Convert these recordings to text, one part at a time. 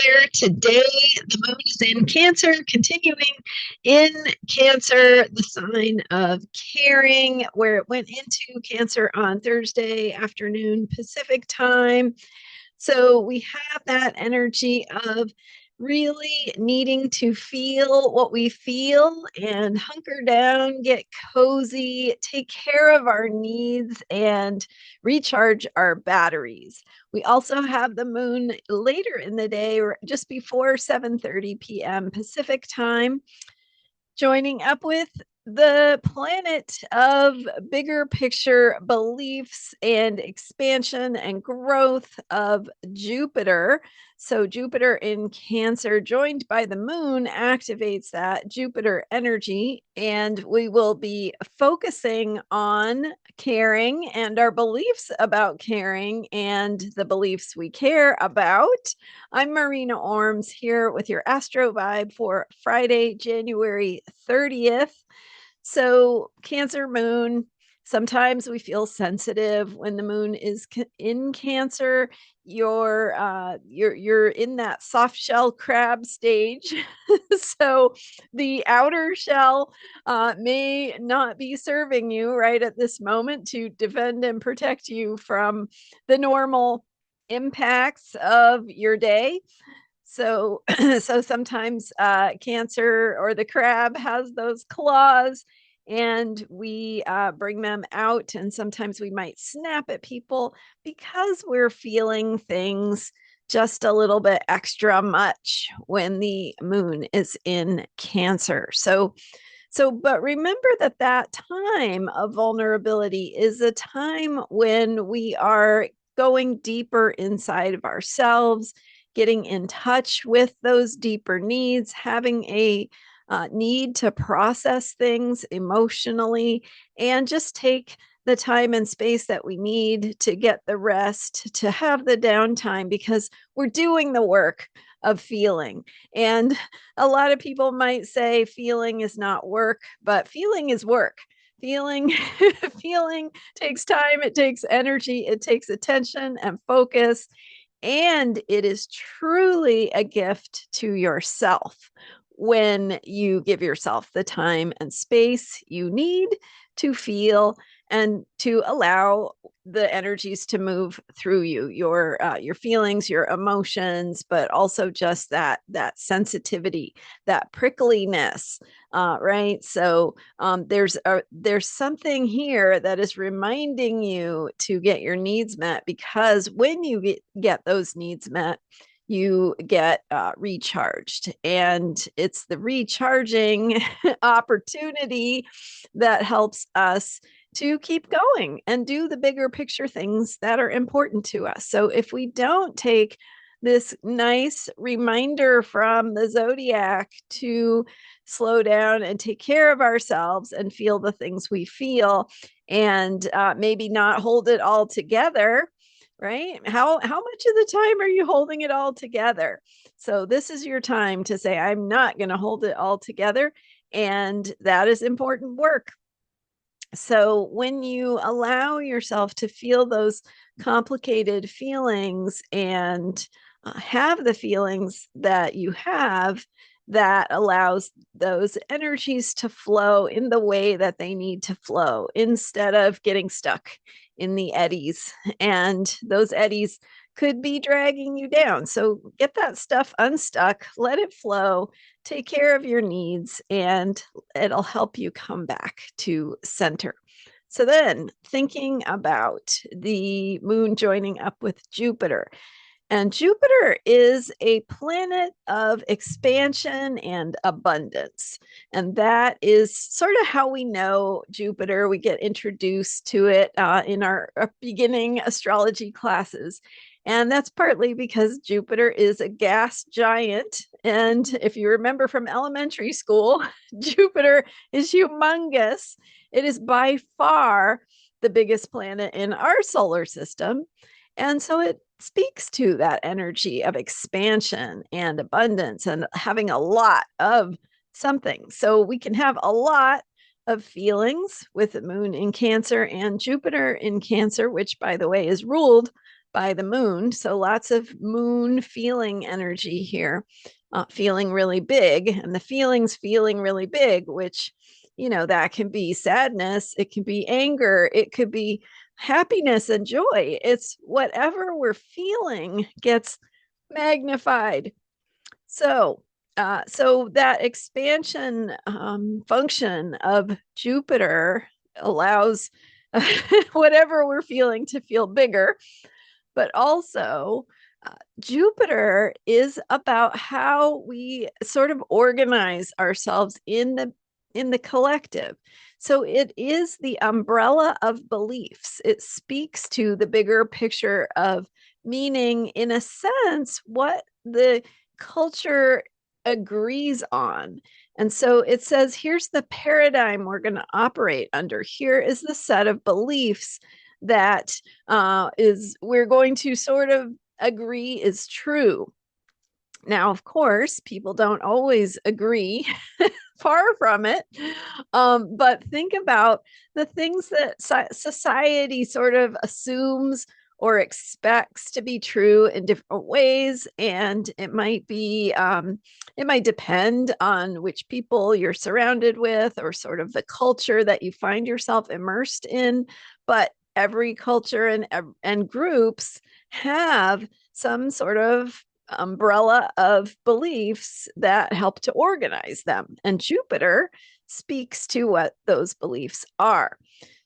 there. Today, the moon is in Cancer, continuing in Cancer, the sign of caring, where it went into Cancer on Thursday afternoon Pacific time. So we have that energy of really needing to feel what we feel and hunker down, get cozy, take care of our needs, and recharge our batteries. We also have the moon later in the day, just before 7:30 p.m. Pacific time, joining up with the planet of bigger picture beliefs and expansion and growth of Jupiter. So, Jupiter in Cancer, joined by the moon, activates that Jupiter energy, and we will be focusing on caring and our beliefs about caring and the beliefs we care about. I'm Marina Orms here with your Astro Vibe for Friday, January 30th. So, Cancer moon, sometimes we feel sensitive when the moon is in Cancer. You're in that soft shell crab stage. So the outer shell may not be serving you right at this moment to defend and protect you from the normal impacts of your day. So, so sometimes Cancer or the crab has those claws, and we bring them out, and sometimes we might snap at people because we're feeling things just a little bit extra much when the moon is in Cancer. But remember that that time of vulnerability is a time when we are going deeper inside of ourselves, getting in touch with those deeper needs, having a need to process things emotionally, and just take the time and space that we need to get the rest, to have the downtime, because we're doing the work of feeling. And a lot of people might say feeling is not work, but feeling is work. Feeling feeling takes time, it takes energy, it takes attention and focus, and it is truly a gift to yourself when you give yourself the time and space you need to feel and to allow the energies to move through you, your feelings, your emotions, but also just that sensitivity, that prickliness, right? So there's something here that is reminding you to get your needs met, because when you get those needs met, you get recharged, and it's the recharging opportunity that helps us to keep going and do the bigger picture things that are important to us. So if we don't take this nice reminder from the zodiac to slow down and take care of ourselves and feel the things we feel, and maybe not hold it all together, right? How much of the time are you holding it all together? So this is your time to say, I'm not going to hold it all together, and that is important work. So when you allow yourself to feel those complicated feelings and have the feelings that you have, that allows those energies to flow in the way that they need to flow, instead of getting stuck in the eddies. And those eddies could be dragging you down. So get that stuff unstuck, let it flow, take care of your needs, and it'll help you come back to center. So then, thinking about the moon joining up with Jupiter. And Jupiter is a planet of expansion and abundance. And that is sort of how we know Jupiter. We get introduced to it in our beginning astrology classes. And that's partly because Jupiter is a gas giant. And if you remember from elementary school, Jupiter is humongous. It is by far the biggest planet in our solar system. And so it speaks to that energy of expansion and abundance and having a lot of something. So we can have a lot of feelings with the moon in Cancer and Jupiter in Cancer, which, by the way, is ruled by the moon. So lots of moon feeling energy here, feeling really big, and the feelings feeling really big, which, you know, that can be sadness, it can be anger, it could be happiness and joy. It's whatever we're feeling gets magnified. So that expansion function of Jupiter allows whatever we're feeling to feel bigger, but also Jupiter is about how we sort of organize ourselves in the collective. So it is the umbrella of beliefs. It speaks to the bigger picture of meaning, in a sense, what the culture agrees on. And so it says, here's the paradigm we're going to operate under. Here is the set of beliefs that is we're going to sort of agree is true. Now, of course, people don't always agree, far from it. But think about the things that society sort of assumes or expects to be true in different ways. And it might be, it might depend on which people you're surrounded with or sort of the culture that you find yourself immersed in. But every culture and groups have some sort of umbrella of beliefs that help to organize them. And Jupiter speaks to what those beliefs are.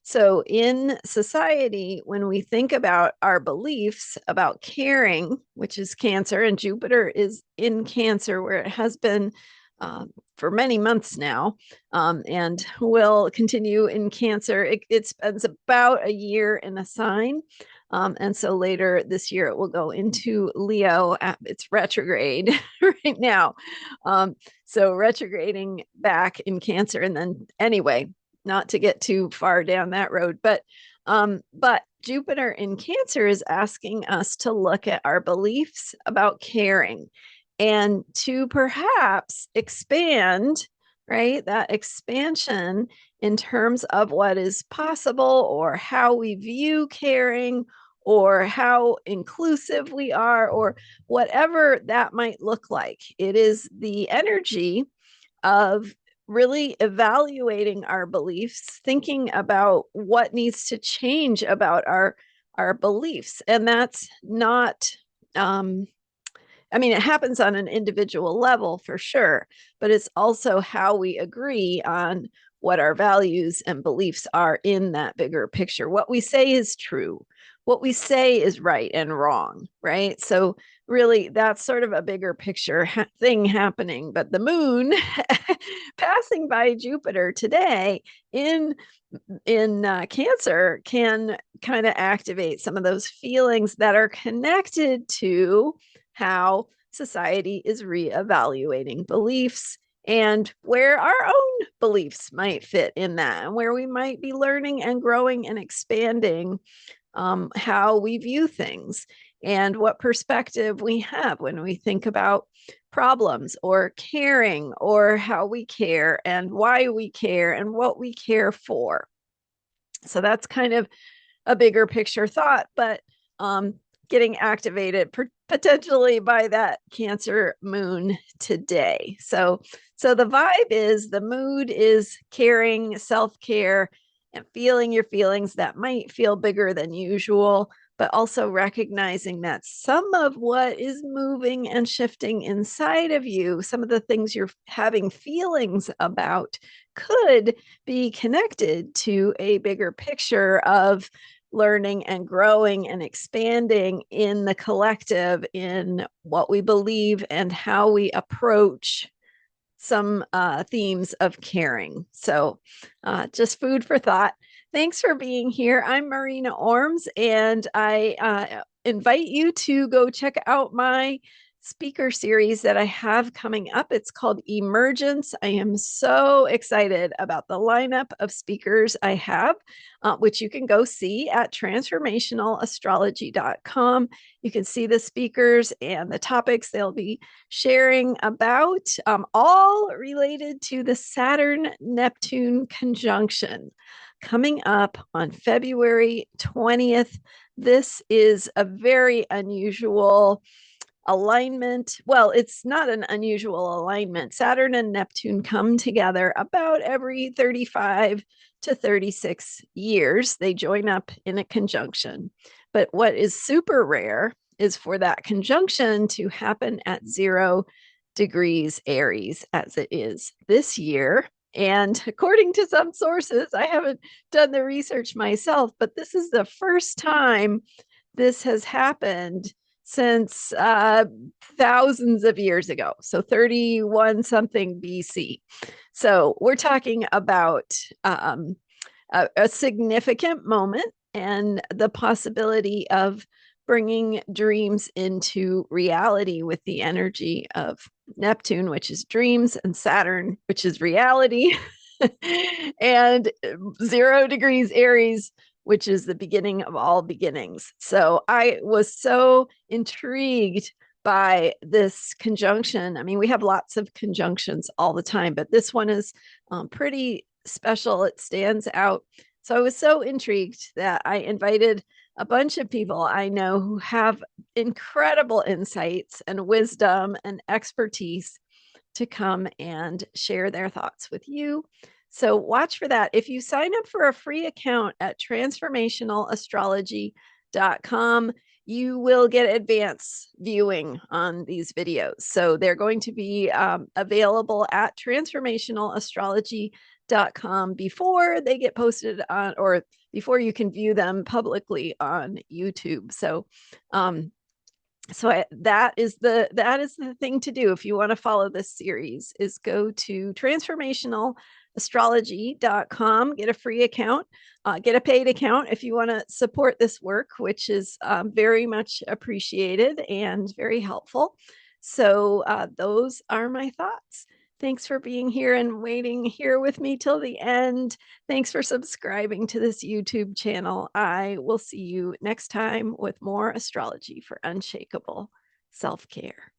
So in society, when we think about our beliefs about caring, which is Cancer, and Jupiter is in Cancer, where it has been for many months now, and will continue in Cancer. It spends about a year in a sign. And so later this year, it will go into Leo. It's retrograde right now. So retrograding back in Cancer. And then anyway, not to get too far down that road, but Jupiter in Cancer is asking us to look at our beliefs about caring and to perhaps expand, right? That expansion in terms of what is possible or how we view caring or how inclusive we are or whatever that might look like. It is the energy of really evaluating our beliefs, thinking about what needs to change about our beliefs. And that's not I mean, it happens on an individual level for sure, but it's also how we agree on what our values and beliefs are in that bigger picture. What we say is true, what we say is right and wrong, right? So, really, that's sort of a bigger picture thing happening. But the moon passing by Jupiter today in Cancer can kind of activate some of those feelings that are connected to how society is reevaluating beliefs and where our own beliefs might fit in that, and where we might be learning and growing and expanding how we view things and what perspective we have when we think about problems or caring or how we care and why we care and what we care for. So that's kind of a bigger picture thought, but getting activated potentially by that Cancer moon today. So the vibe is, the mood is caring, self-care, and feeling your feelings that might feel bigger than usual, but also recognizing that some of what is moving and shifting inside of you, some of the things you're having feelings about, could be connected to a bigger picture of learning and growing and expanding in the collective, in what we believe and how we approach some themes of caring. So just food for thought. Thanks for being here. I'm Marina Orms, and I invite you to go check out my speaker series that I have coming up. It's called Emergence. I am so excited about the lineup of speakers I have, which you can go see at transformationalastrology.com. You can see the speakers and the topics they'll be sharing about, all related to the Saturn-Neptune conjunction coming up on February 20th this is a very unusual alignment. Well, it's not an unusual alignment. Saturn and Neptune come together about every 35 to 36 years. They join up in a conjunction. But what is super rare is for that conjunction to happen at 0 degrees Aries, as it is this year. And according to some sources, I haven't done the research myself, but this is the first time this has happened since thousands of years ago. So 31 something BC. So we're talking about a significant moment and the possibility of bringing dreams into reality with the energy of Neptune, which is dreams, and Saturn, which is reality, and 0 degrees Aries, which is the beginning of all beginnings. So I was so intrigued by this conjunction. I mean, we have lots of conjunctions all the time, but this one is pretty special. It stands out. So I was so intrigued that I invited a bunch of people I know who have incredible insights and wisdom and expertise to come and share their thoughts with you. So watch for that. If you sign up for a free account at transformationalastrology.com, you will get advanced viewing on these videos. So they're going to be available at transformationalastrology.com before they get posted on, or before you can view them publicly on YouTube. So that is the thing to do if you want to follow this series, is go to transformationalastrology.com, get a free account, get a paid account if you want to support this work, which is very much appreciated and very helpful. So those are my thoughts. Thanks for being here and waiting here with me till the end. Thanks for subscribing to this YouTube channel. I will see you next time with more astrology for unshakable self-care.